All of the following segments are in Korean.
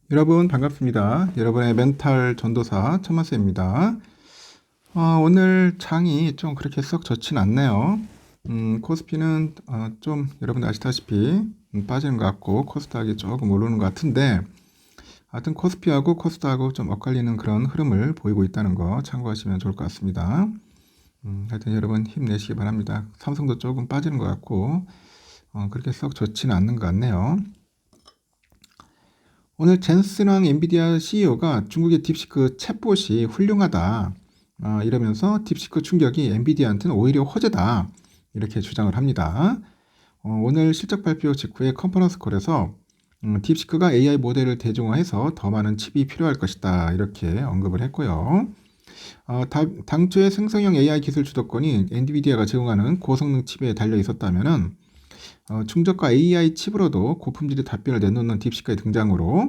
여러분 반갑습니다. 여러분의 멘탈 전도사 천마스입니다. 오늘 장이 좀 그렇게 썩 좋진 않네요. 코스피는 좀 여러분 아시다시피 빠지는 것 같고 코스닥이 조금 오르는 것 같은데, 하여튼 코스피하고 코스닥하고 좀 엇갈리는 그런 흐름을 보이고 있다는 거 참고하시면 좋을 것 같습니다. 하여튼 여러분 힘내시기 바랍니다. 삼성도 조금 빠지는 것 같고 그렇게 썩 좋지는 않는 것 같네요. 오늘 젠슨왕 엔비디아 CEO가 중국의 딥시크 챗봇이 훌륭하다 이러면서 딥시크 충격이 엔비디아한테는 오히려 호재다 이렇게 주장을 합니다. 오늘 실적 발표 직후에 컨퍼런스 콜에서 딥시크가 AI 모델을 대중화해서 더 많은 칩이 필요할 것이다 이렇게 언급을 했고요. 당초에 생성형 AI 기술 주도권이 엔비디아가 제공하는 고성능 칩에 달려 있었다면은 충격과 AI 칩으로도 고품질의 답변을 내놓는 딥시크의 등장으로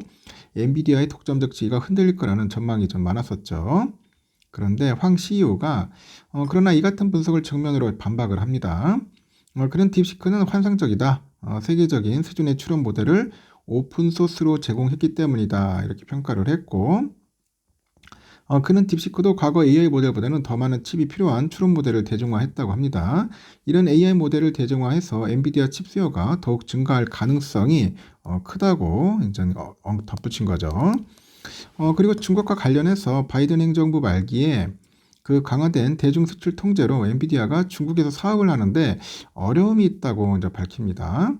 엔비디아의 독점적 지위가 흔들릴 거라는 전망이 좀 많았었죠. 그런데 황 CEO가 그러나 이 같은 분석을 정면으로 반박을 합니다. 그런 딥시크는 환상적이다. 세계적인 수준의 추론 모델을 오픈소스로 제공했기 때문이다. 이렇게 평가를 했고, 그는 딥시크도 과거 AI 모델보다는 더 많은 칩이 필요한 추론 모델을 대중화했다고 합니다. 이런 AI 모델을 대중화해서 엔비디아 칩 수요가 더욱 증가할 가능성이 크다고 이제 덧붙인 거죠. 그리고 중국과 관련해서 바이든 행정부 말기에 그 강화된 대중 수출 통제로 엔비디아가 중국에서 사업을 하는데 어려움이 있다고 이제 밝힙니다.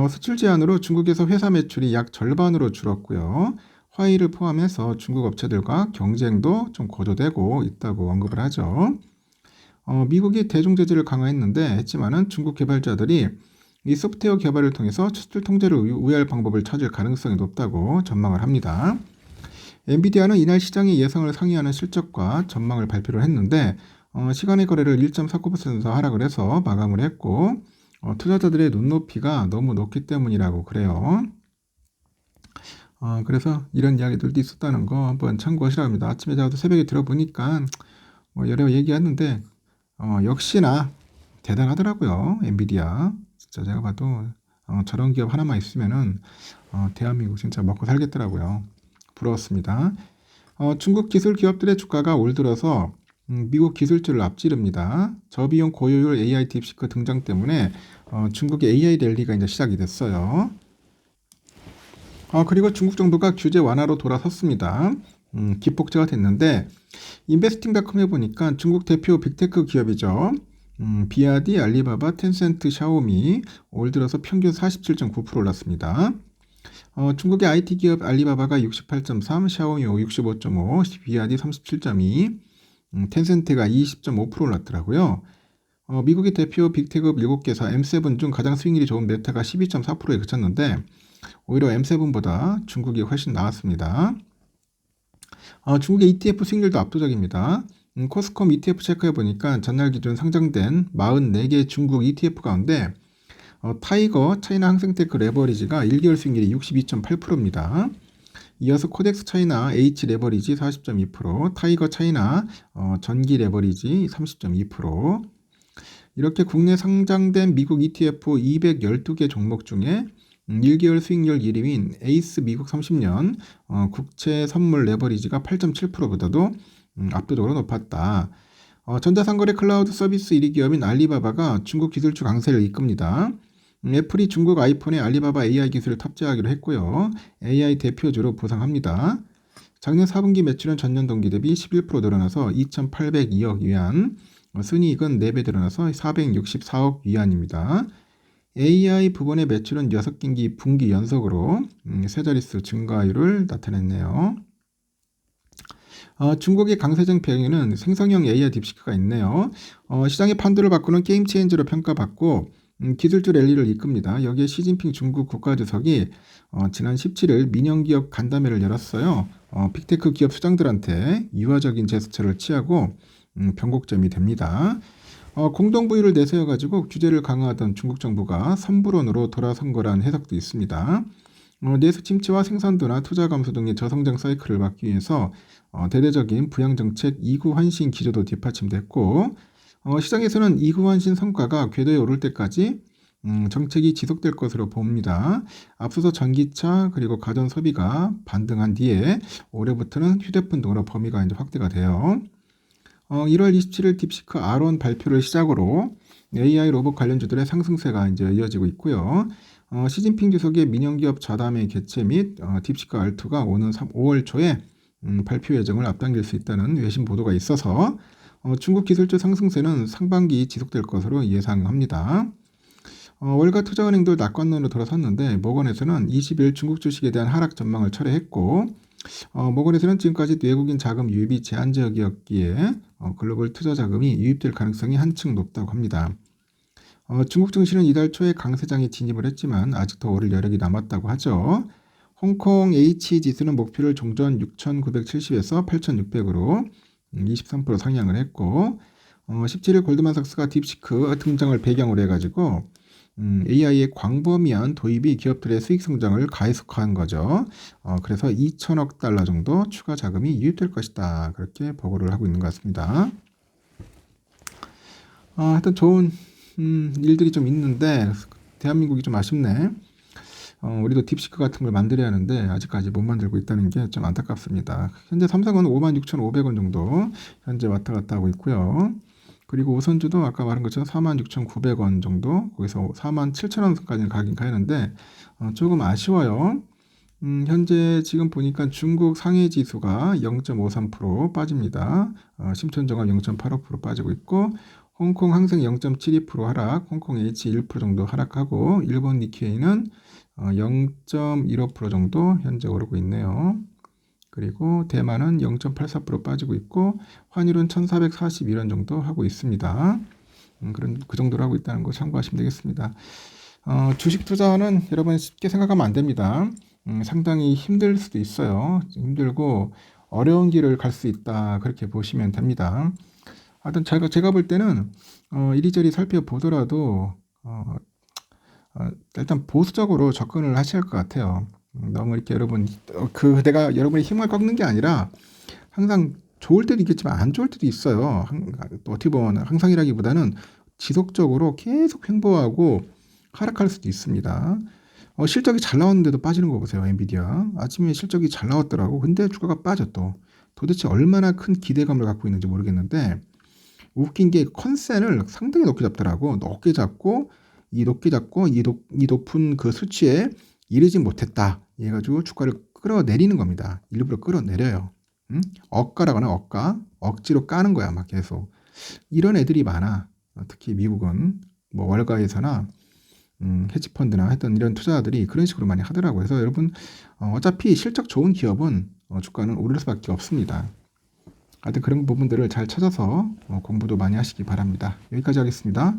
수출 제한으로 중국에서 회사 매출이 약 절반으로 줄었고요. 화웨이를 포함해서 중국 업체들과 경쟁도 좀 고조되고 있다고 언급을 하죠. 미국이 대중 제재를 강화했는데 했지만은 중국 개발자들이 이 소프트웨어 개발을 통해서 수출 통제를 우회할 방법을 찾을 가능성이 높다고 전망을 합니다. 엔비디아는 이날 시장의 예상을 상회하는 실적과 전망을 발표를 했는데 시간의 거래를 1.49% 하락을 해서 마감을 했고 투자자들의 눈높이가 너무 높기 때문이라고 그래요. 그래서 이런 이야기들도 있었다는 거 한번 참고하시라고 합니다. 아침에 저도 새벽에 들어보니까 여러 얘기했는데 역시나 대단하더라고요. 엔비디아. 진짜 제가 봐도 저런 기업 하나만 있으면은 대한민국 진짜 먹고 살겠더라고요. 부러웠습니다. 중국 기술 기업들의 주가가 올 들어서 미국 기술주를 앞지릅니다. 저비용 고효율 AI 딥시크 등장 때문에 중국의 AI 랠리가 이제 시작이 됐어요. 그리고 중국 정부가 규제 완화로 돌아섰습니다. 기폭제가 됐는데 인베스팅닷컴에 보니까 중국 대표 빅테크 기업이죠. 비아디, 알리바바, 텐센트, 샤오미 올 들어서 평균 47.9% 올랐습니다. 중국의 IT 기업 알리바바가 68.3, 샤오미 65.5, 비아디 37.2, 텐센트가 20.5% 올랐더라고요. 미국의 대표 빅테크 7개사 M7 중 가장 수익률이 좋은 메타가 12.4%에 그쳤는데 오히려 M7보다 중국이 훨씬 나았습니다. 중국의 ETF 수익률도 압도적입니다. 코스콤 ETF 체크해보니까 전날 기준 상장된 44개 중국 ETF 가운데 타이거 차이나 항생테크 레버리지가 1개월 수익률이 62.8%입니다. 이어서 코덱스 차이나 H 레버리지 40.2%, 타이거 차이나 전기 레버리지 30.2%. 이렇게 국내 상장된 미국 ETF 212개 종목 중에 1개월 수익률 1위인 에이스 미국 30년 국채 선물 레버리지가 8.7%보다도 압도적으로 높았다. 전자상거래 클라우드 서비스 1위 기업인 알리바바가 중국 기술주 강세를 이끕니다. 애플이 중국 아이폰에 알리바바 AI 기술을 탑재하기로 했고요. AI 대표주로 부상합니다. 작년 4분기 매출은 전년 동기 대비 11% 늘어나서 2,802억 위안, 순이익은 4배 늘어나서 464억 위안입니다. AI 부분의 매출은 6분기 분기 연속으로 세 자릿수 증가율을 나타냈네요. 중국의 강세적 배경에는 생성형 AI 딥시크가 있네요. 시장의 판도를 바꾸는 게임 체인저로 평가받고 기술주 랠리를 이끕니다. 여기에 시진핑 중국 국가주석이 지난 17일 민영기업 간담회를 열었어요. 빅테크 기업 수장들한테 유화적인 제스처를 취하고 변곡점이 됩니다. 공동부유를 내세워가지고 규제를 강화하던 중국 정부가 선불원으로 돌아선 거란 해석도 있습니다. 내수 침체와 생산도나 투자 감소 등의 저성장 사이클을 막기 위해서 대대적인 부양정책 2구 환신 기조도 뒷받침됐고 시장에서는 2구 환신 성과가 궤도에 오를 때까지 정책이 지속될 것으로 봅니다. 앞서서 전기차 그리고 가전 소비가 반등한 뒤에 올해부터는 휴대폰 등으로 범위가 이제 확대가 돼요. 1월 27일 딥시크 R1 발표를 시작으로 AI 로봇 관련주들의 상승세가 이제 이어지고 있고요. 시진핑 주석의 민영기업 좌담회 개최 및 딥시크 R2가 오는 5월 초에 발표 예정을 앞당길 수 있다는 외신 보도가 있어서 중국 기술주 상승세는 상반기 지속될 것으로 예상합니다. 월가 투자은행도 낙관론으로 돌아섰는데 모건에서는 20일 중국 주식에 대한 하락 전망을 철회했고 모건에서는 지금까지 외국인 자금 유입이 제한적이었기에 글로벌 투자 자금이 유입될 가능성이 한층 높다고 합니다. 중국 증시는 이달 초에 강세장에 진입을 했지만 아직도 오를 여력이 남았다고 하죠. 홍콩 H 지수는 목표를 종전 6,970에서 8,600으로 23% 상향을 했고 17일 골드만삭스가 딥시크 등장을 배경으로 해가지고 AI의 광범위한 도입이 기업들의 수익 성장을 가속화한 거죠. 그래서 2천억 달러 정도 추가 자금이 유입될 것이다. 그렇게 보고를 하고 있는 것 같습니다. 하여튼 좋은 일들이 좀 있는데 대한민국이 좀 아쉽네. 우리도 딥시크 같은 걸 만들어야 하는데 아직까지 못 만들고 있다는 게 좀 안타깝습니다. 현재 삼성은 56,500원 정도 현재 왔다 갔다 하고 있고요. 그리고 우선주도 아까 말한 것처럼 46,900원 정도, 거기서 47,000원까지는 가긴 가는데 조금 아쉬워요. 현재 지금 보니까 중국 상해 지수가 0.53% 빠집니다. 심천정합 0.85% 빠지고 있고 홍콩 항생 0.72% 하락, 홍콩 H 1% 정도 하락하고 일본 니케이는 0.15% 정도 현재 오르고 있네요. 그리고 대만은 0.84% 빠지고 있고 환율은 1441원 정도 하고 있습니다. 그 정도로 하고 있다는 거 참고하시면 되겠습니다. 주식 투자는 여러분 쉽게 생각하면 안 됩니다. 상당히 힘들 수도 있어요. 힘들고 어려운 길을 갈 수 있다. 그렇게 보시면 됩니다. 하여튼 제가 볼 때는 이리저리 살펴보더라도 일단 보수적으로 접근을 하셔야 할 것 같아요. 너무 이렇게 여러분 내가 여러분의 힘을 꺾는 게 아니라 항상 좋을 때도 있겠지만 안 좋을 때도 있어요. 또 어떻게 보면 항상이라기보다는 지속적으로 계속 횡보하고 하락할 수도 있습니다. 실적이 잘 나왔는데도 빠지는 거 보세요. 엔비디아 아침에 실적이 잘 나왔더라고. 근데 주가가 빠져 또. 도대체 얼마나 큰 기대감을 갖고 있는지 모르겠는데 웃긴 게 컨센을 상당히 높게 잡더라고. 높게 잡고 이 높은 그 수치에 이르지 못했다. 해가지고 주가를 끌어내리는 겁니다. 일부러 끌어내려요. 억가라거나 억지로 까는 거야 막 계속. 이런 애들이 많아. 특히 미국은 뭐 월가에서나 헤지펀드나 했던 이런 투자자들이 그런 식으로 많이 하더라고요. 그래서 여러분 어차피 실적 좋은 기업은 주가는 오를 수밖에 없습니다. 하여튼 그런 부분들을 잘 찾아서 공부도 많이 하시기 바랍니다. 여기까지 하겠습니다.